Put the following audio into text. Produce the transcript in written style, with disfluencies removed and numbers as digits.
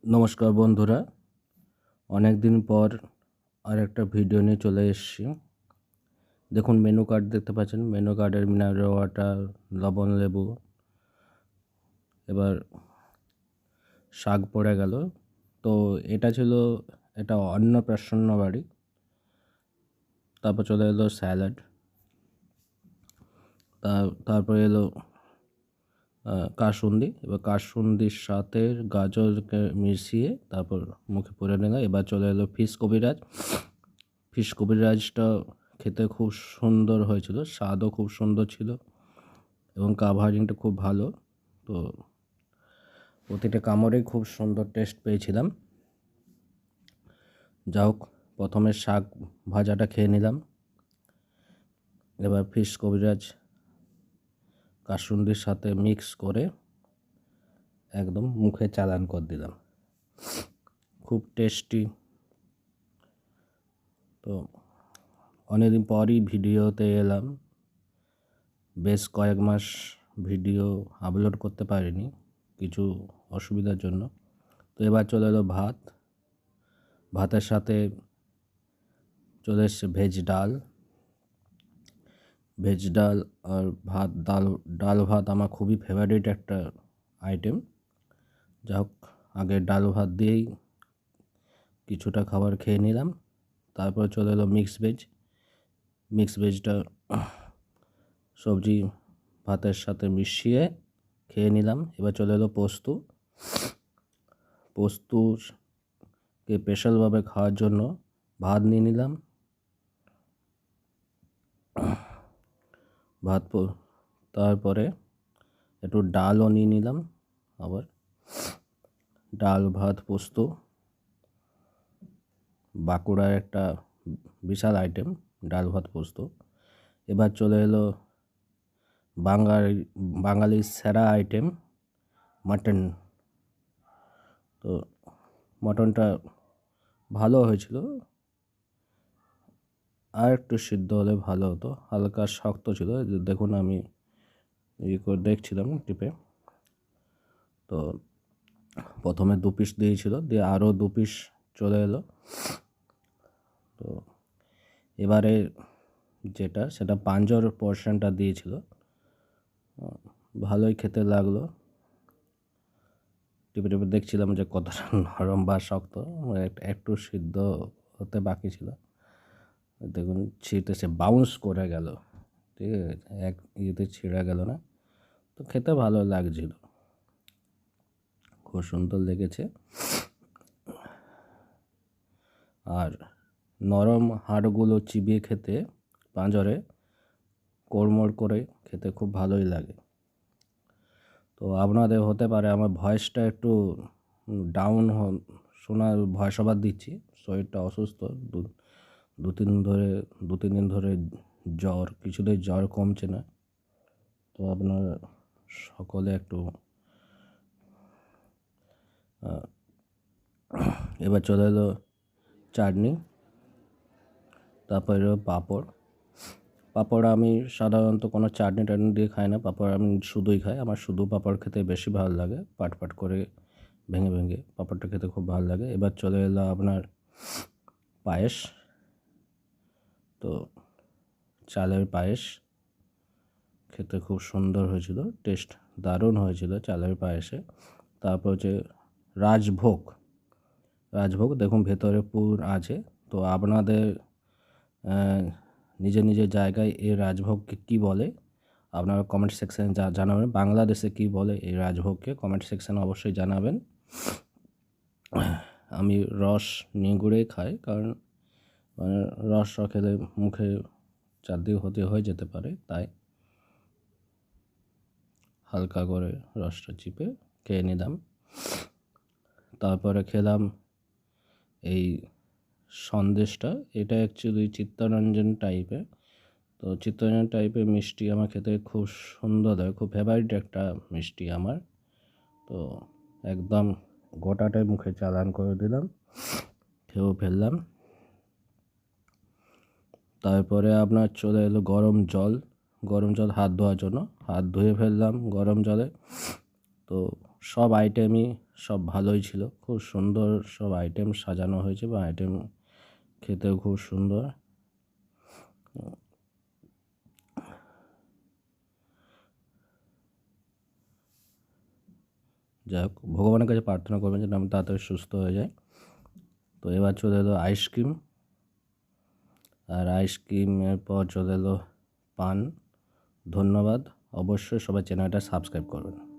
নমস্কার বন্ধুরা, অনেক দিন পর আর একটা ভিডিও নিয়ে চলে এসেছি। দেখুন, মেনু কার্ড দেখতে পাচ্ছেন। মেনু কার্ডের মিনারেল ওয়াটার, লবণ লেবু, এবার শাক পড়ে গেল। তো এটা ছিল এটা অন্নপ্রাশন বাড়ি। তারপর চলে এলো স্যালাড, তারপরে এলো কাসুন্দি। এবার কাসুন্দির সাথে গাজরকে মিশিয়ে তারপর মুখে পুরে নিলাম। এবার চলে এলো ফিশ কবিরাজ। ফিশ কবিরাজটা খেতে খুব সুন্দর হয়েছিল, স্বাদও খুব সুন্দর ছিল এবং কাভারিংটা খুব ভালো। তো প্রতিটা কামড়েই খুব সুন্দর টেস্ট পেয়েছিলাম। যা হোক, প্রথমে শাক ভাজাটা খেয়ে নিলাম, এবার ফিশ কবিরাজ কাসুন্দির সাথে মিক্স করে একদম মুখে চালান করে দিলাম। খুব টেস্টি। তো অনেকদিন পরই ভিডিওতে এলাম। বেশ কয়েক মাস ভিডিও আপলোড করতে পারিনি কিছু অসুবিধার জন্য। তো এবার চলে এলো ভাত। ভাতের সাথে চলে এসছে ভেজ ডাল আর ভাত। ডাল ভাত আমার খুবই ফেভারিট একটা আইটেম। যা হোক, আগে ডাল ভাত দিয়েই কিছুটা খাবার খেয়ে নিলাম। তারপর চলে এলো মিক্স ভেজটা সবজি ভাতের সাথে মিশিয়ে খেয়ে নিলাম। এবার চলে এলো পোস্তকে স্পেশালভাবে খাওয়ার জন্য ভাত নিয়ে নিলাম। তারপরে একটু ডালও নিয়ে নিলাম। আবার ডাল ভাত পোস্ত বাঁকুড়ার একটা বিশাল আইটেম, ডাল ভাত পোস্ত। এবার চলে এলো বাঙালির সেরা আইটেম, মাটন। তো মাটনটা ভালো হয়েছিল, আর একটু সিদ্ধ হলে ভালো হতো। হালকা শক্ত ছিল, দেখুন আমি করে দেখছিলাম টিপে। তো প্রথমে 2 পিস দিয়েছিল, দিয়ে আরও 2 পিস চলে এলো। তো এবারে সেটা পাঁজর পোর্শনটা দিয়েছিল, ভালোই খেতে লাগলো। টিপে দেখছিলাম যে কতটা নরম বা শক্ত, একটু সিদ্ধ হতে বাকি ছিল। দেখুন ছিঁড়তে সে বাউন্স করে গেল, ঠিক আছে, এক ইয়েতে ছিঁড়ে গেল না। তো খেতে ভালো লাগছিল, খুব সুন্দর লেগেছে। আর নরম হাড়গুলো চিবিয়ে খেতে পাঁজরে কোড়মোড় করে খেতে খুব ভালোই লাগে। তো আপনাদের হতে পারে আমার ভয়েসটা একটু ডাউন শোনার ভয় সবার দিচ্ছি। শরীরটা অসুস্থ, দু তিন দিন ধরে জ্বর, কিছুতেই জ্বর কমছে না। তো আপনারা সকলে একটু এবার চলে এলো চাটনি, তারপরে পাঁপড় আমি সাধারণত কোনো চাটনি দিয়ে খাই না। পাঁপড় আমি শুধুই খাই। আমার শুধু পাঁপড় খেতে বেশি ভালো লাগে, পাট করে ভেঙে পাঁপড়টা খেতে খুব ভালো লাগে। এবার চলে এলো আপনার পায়েস। তো চালের পায়েস খেতে খুব সুন্দর হয়েছিল, টেস্ট দারুণ হয়েছিল চালের পায়েসে। তারপর হচ্ছে রাজভোগ। দেখুন ভেতরে পুর আছে। তো আপনাদের নিজের জায়গায় এই রাজভোগকে কী বলে আপনারা কমেন্ট সেকশানে জানাবেন। বাংলাদেশে কী বলে এই রাজভোগকে কমেন্ট সেকশানে অবশ্যই জানাবেন। আমি রস নিয়ে খাই, কারণ রস খেলে মুখে চারদিকে হয়ে যেতে পারে, তাই হালকা করে রসটা চিপে খেয়ে নিলাম। তারপরে খেলাম এই সন্দেশটা। এটা অ্যাকচুয়ালি চিত্তরঞ্জন টাইপের। তো চিত্তরঞ্জন টাইপের মিষ্টি আমার খেতে খুব সুন্দর হয়, খুব ফেভারিট একটা মিষ্টি আমার। তো একদম গোটাটাই মুখে চালান করে দিলাম, খেয়েও ফেললাম। তারপরে আপনার চলে এলো গরম জল হাত ধোয়ার জন্য। হাত ধুয়ে ফেললাম গরম জলে। তো সব আইটেমই সব ভালোই ছিল, খুব সুন্দর সব আইটেম সাজানো হয়েছে বা আইটেম খেতেও খুব সুন্দর। যাই হোক, ভগবানের কাছে প্রার্থনা করবেন যেন আমি তাড়াতাড়ি সুস্থ হয়ে যাই। তো এবার চলে এলো আইসক্রিম, আর আইসক্রিমের পর চলে এলো পান। ধন্যবাদ, অবশ্যই সবাই চ্যানেলটা সাবস্ক্রাইব করবেন।